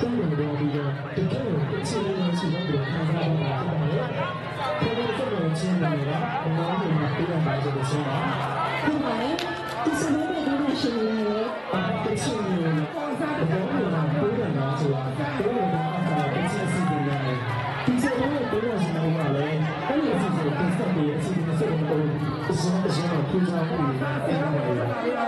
真的多比较，就这种气氛呢，气氛比较看到的话，他们这种经历呢，我们比较白这个情况。ဟုတ်ပါလေဒီစနိုးတဲ့ဒုက္ခရှင်တွေလည်းတချို့မျိုးပေါ်စားတဲ့ဘောလုံးကပိုးတယ်နော်ဆိုတာပိုးတယ်ကတော့အချင်းစီတွေလည်းဒီစနိုးတဲ့ဒုက္ခရှင်တွေကလည်းအဲ့ဒီအစီအစဉ်ကိုစတဲ့အခြေအနေဆိုတော့အစအစတော့ထူးခြားမှုတွေအဲ့ဒါတွေက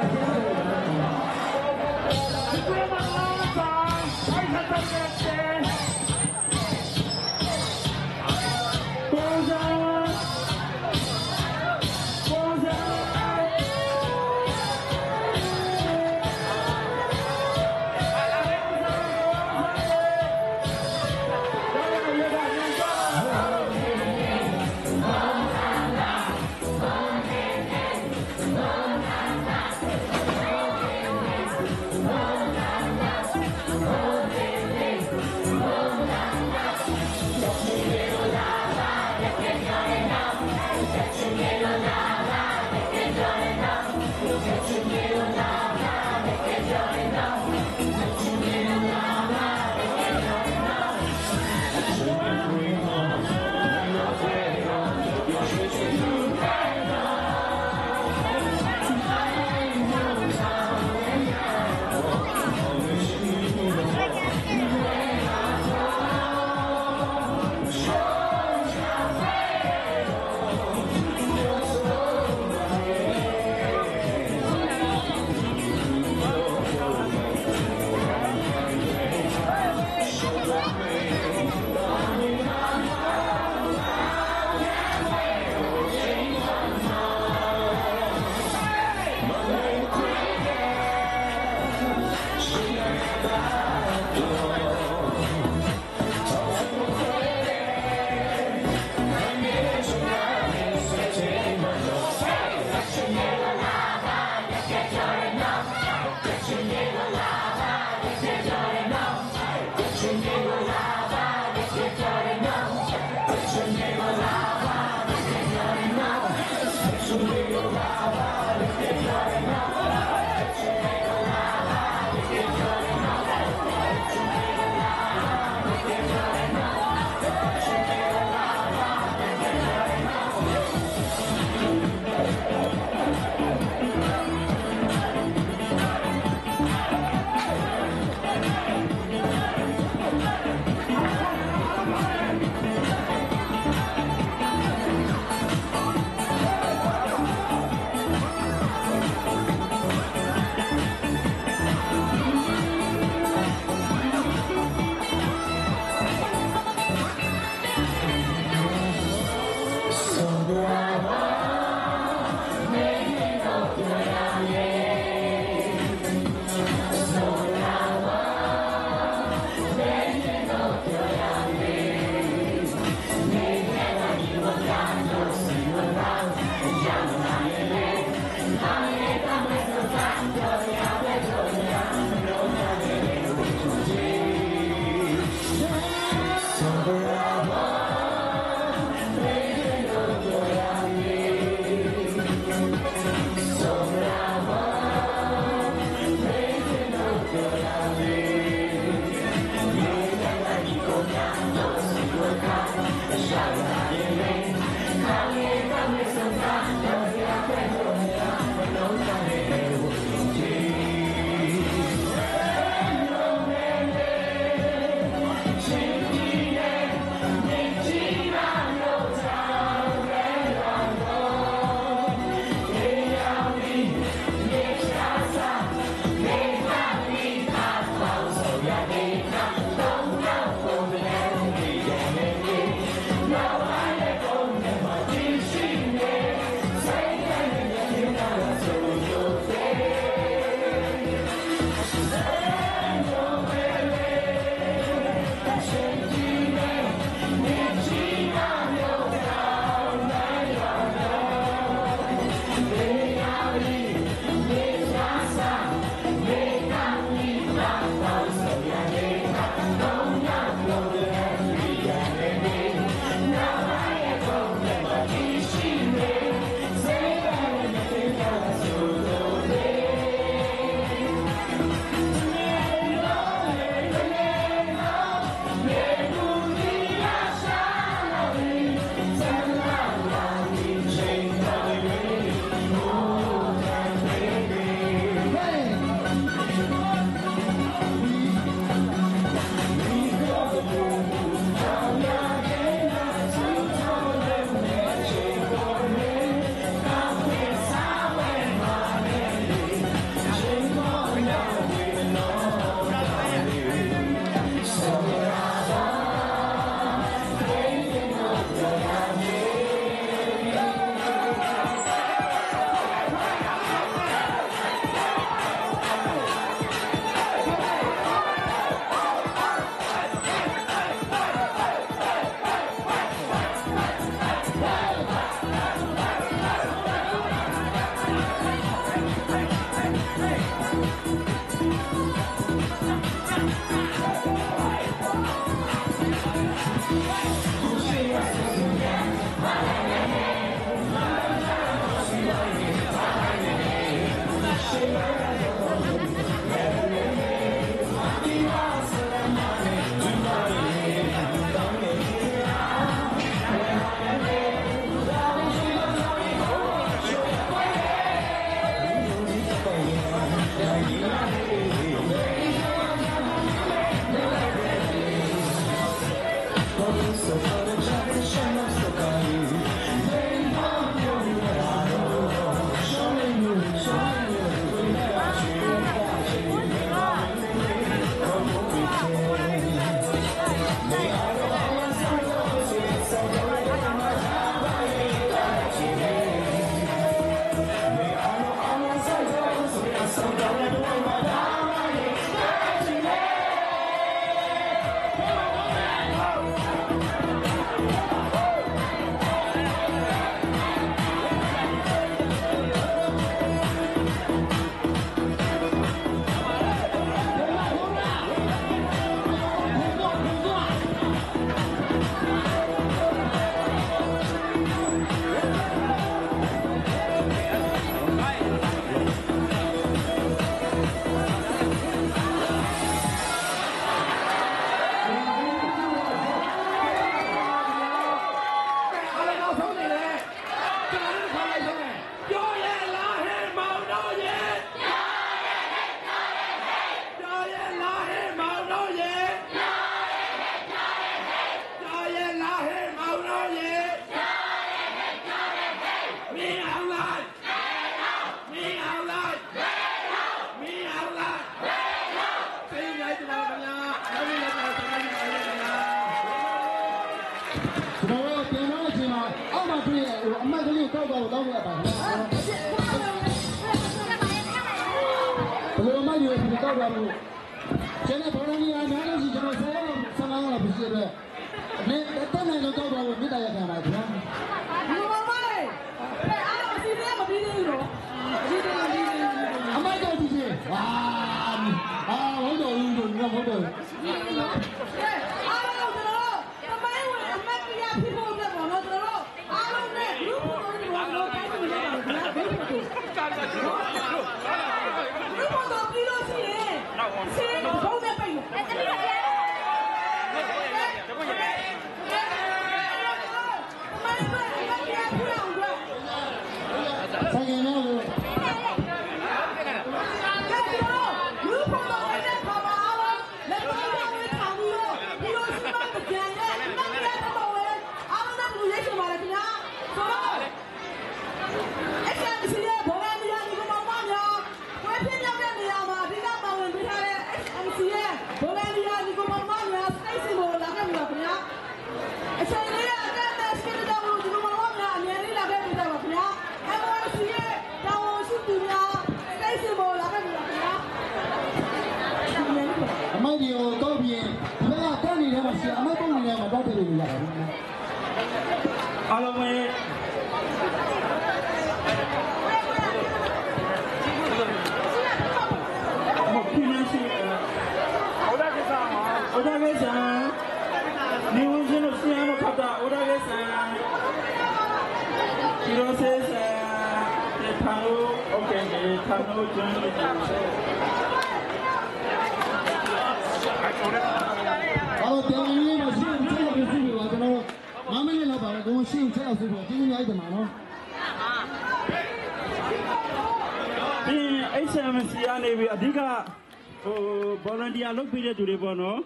volunteer လုပ်ပေးတဲ့သူတွေပေါ့နော်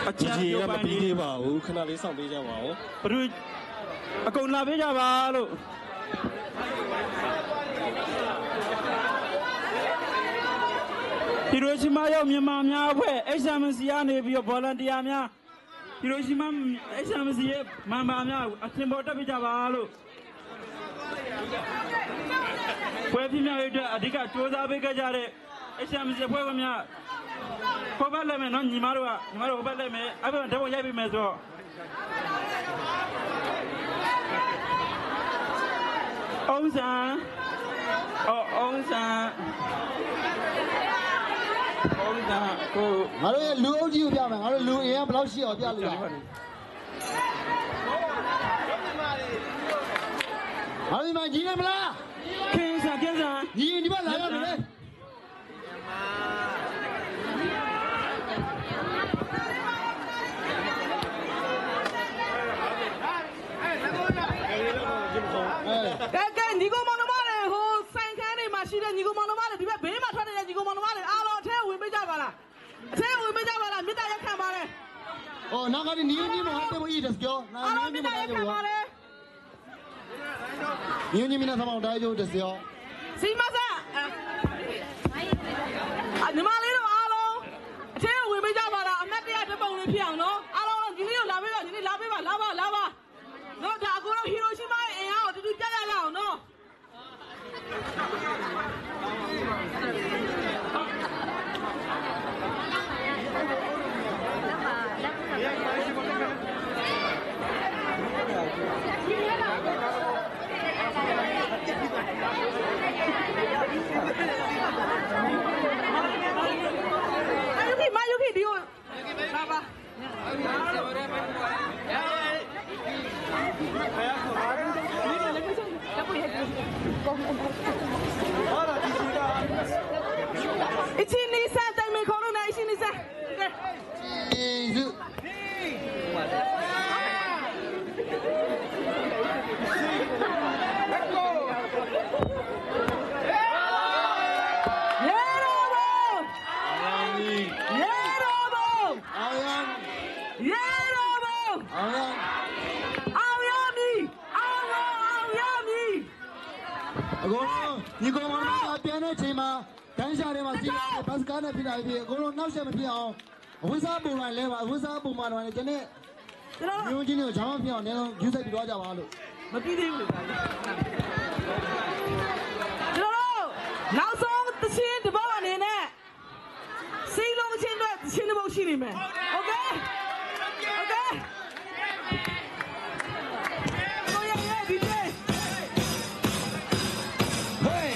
အချမ်းပြောပါနေပါဦးခဏလေးစောင့်ပေးကြပါဦးဘယ်သူအကုန်လာပေးကြပါလို့ဟီရိုရှီမာရောက်မြန်မာများအဖွဲ့ HMC ကနေပြီးတော့ volunteer များဟီရိုရှီမာ HMC ရဲ့မန်ဘာများအထင်ပေါ်တက်ပေးကြပါလို့ဖွဲ့ပြများရဲ့အတွက်အဓိကစ조사ပေးကြတဲ့HMC ဖွဲ့ကများဟိုဘက်လည်းမယ်နော်ညီမတို့ဟိုဘက်လည်းမယ်အဲ့ဘက်ဓာတ်ပုံရိုက်ပေးမယ်ဆိုတော့အောင်ဆန်းကိုငါတို့ရဲ့လူအုပ်ကြီးကိုပြမယ်ငါတို့လူအင်ကဘယ်လောက်ရှိအောင်ပြလို့ရငါတို့ဒီမှာကြီးနေမလားကင်းစားညီဒီမှာလာရောက်နေလေကဲညီကောင်မောင်နှမတွေဟိုဆိုင်ခန်းတွေမှာရှိတဲ့ညီကောင်မောင်နှမတွေဒီဘက်ဘေးမှာထွက်နေတဲ့ညီကောင်မောင်နှမတွေအားလုံးအထဲဝင်ပေးကြပါလားအထဲဝင်ပေးကြပါလားမေတ္တာရက်ခံပါလေ哦，那个你们还对我一直叫，那 အားလုံး 你 မြ 们 စ်တာ 来 ရ 就 ခံ 我 ပါ，လေ 你们那什么来就这叫。 စီမဆက်ညီမလေးတို့အားလုံးအထဲဝင်ပေးကြပါလားအမတ်တရားတပုံလေးဖြစ်အောင်နော်အားလုံးညီလေးတို့လာပေးပါညီလေးလာပေးပါလာပါနော်ဒါအကိုတို့ဟီရိုရှီမာရဲ့အင်အားကိုတူတူပြရအောင်နော် Mayuki, Dio. Lava. It's in this time, make corona, it's in this.你跟我们那边的亲嘛，等下的嘛，今天把是干的平台的，我说哪些没平好，为啥不来来嘛？为啥不买的？真的，因为今天长毛平好，那种比赛比多家完了。没比的。知道喽？နောက်ဆုံးတချင်းတဘောအနေနဲ့စီးလုံးချင်းတွေတချင်းတစ်ပုတ်ရှိနေမယ်။ Okay? Okay? ကိုရရဲ့ဒီနေ့ Hey!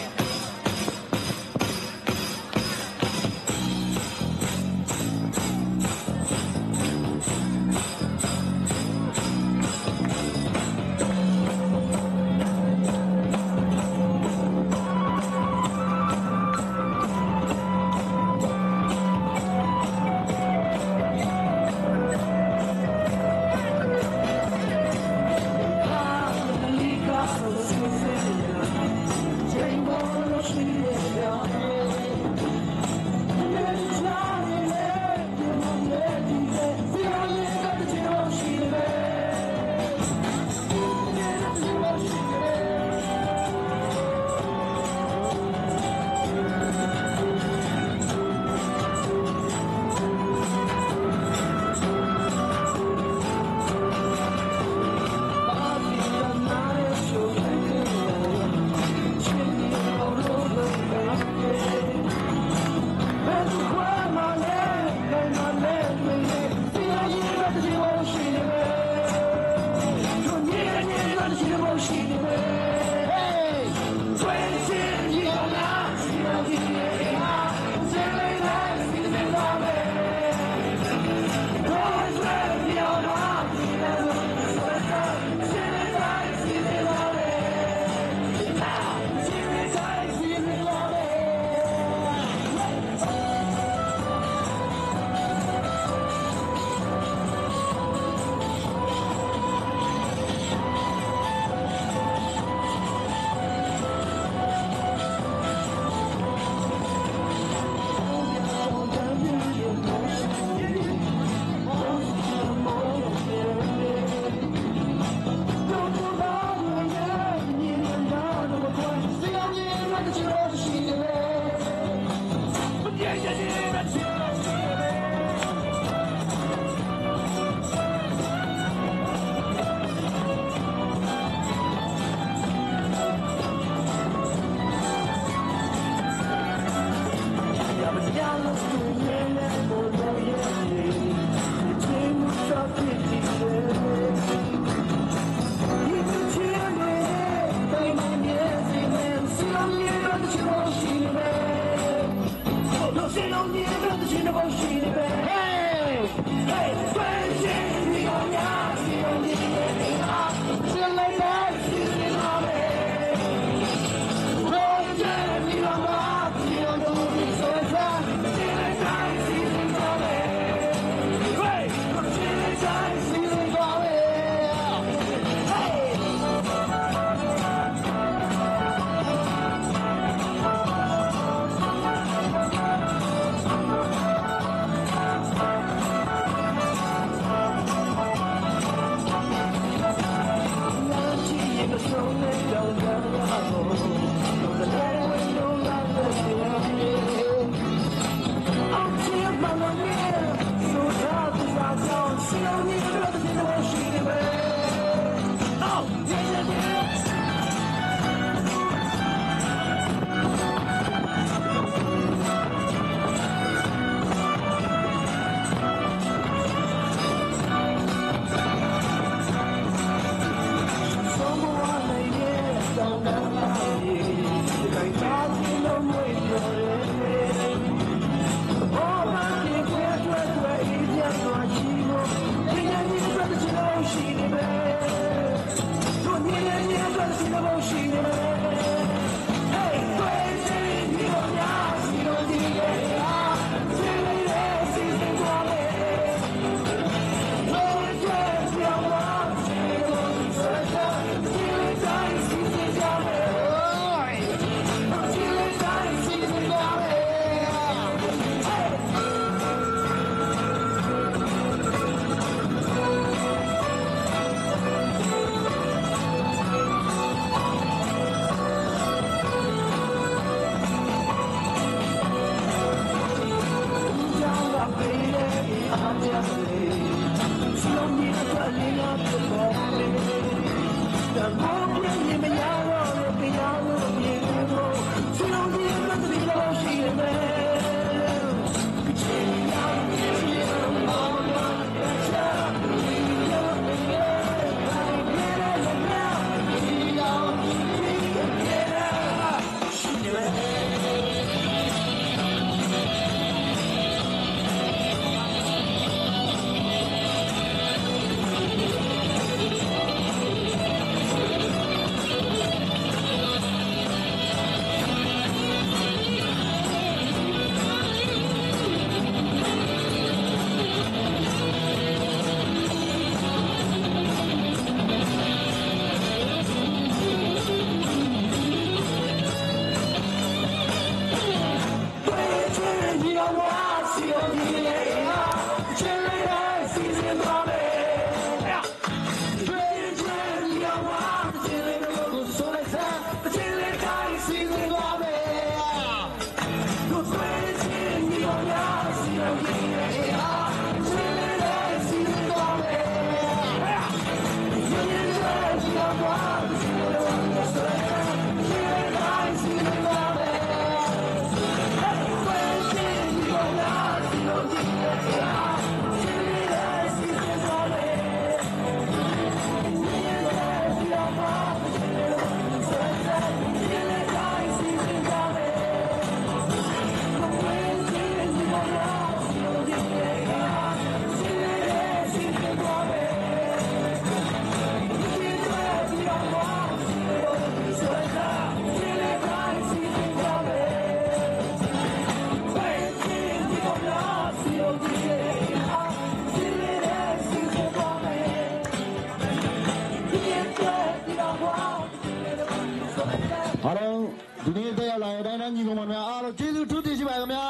ဒီနေ့တက်ရောက်လာတဲ့တိုင်းတိုင်းညီကောင်မများအားလုံးကျေးဇူးထူးတင်ရှိပါခင်ဗျာ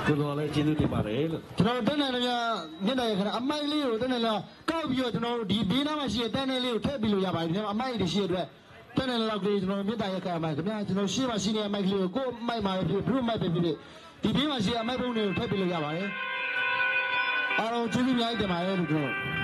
ကိုတော်လည်းကျေးဇူးတင်ပါတယ်လို့ကျွန်တော်တက်နိုင်တယ်များမြင့်တယ်ခဏအမိုက်လေးကိုတက်နိုင်လားကောက်ပြီးတော့ကျွန်တော်တို့ဒီဘေးနားမှာရှိတဲ့တန်းနေလေးကိုထည့်ပြီးလို့ရပါတယ်ခင်ဗျာအမိုက်တွေရှိတဲ့အတွက်တက်နိုင်လောက်လေးကျွန်တော်မြင့်တယ်ရခဲ့အမိုက်ခင်ဗျာကျွန်တော်ရှေ့မှာရှိနေတဲ့အမိုက်ကလေးကိုကိုယ်မိုက်မှာဖြစ်ဘလို့မိုက်ပဲဖြစ်ဒီဘေးမှာရှိတဲ့အမိုက်ပုံတွေကိုထည့်ပြီးလို့ရပါတယ်အားလုံးကျေးဇူးများတင်ပါတယ်လို့ကျွန်တော်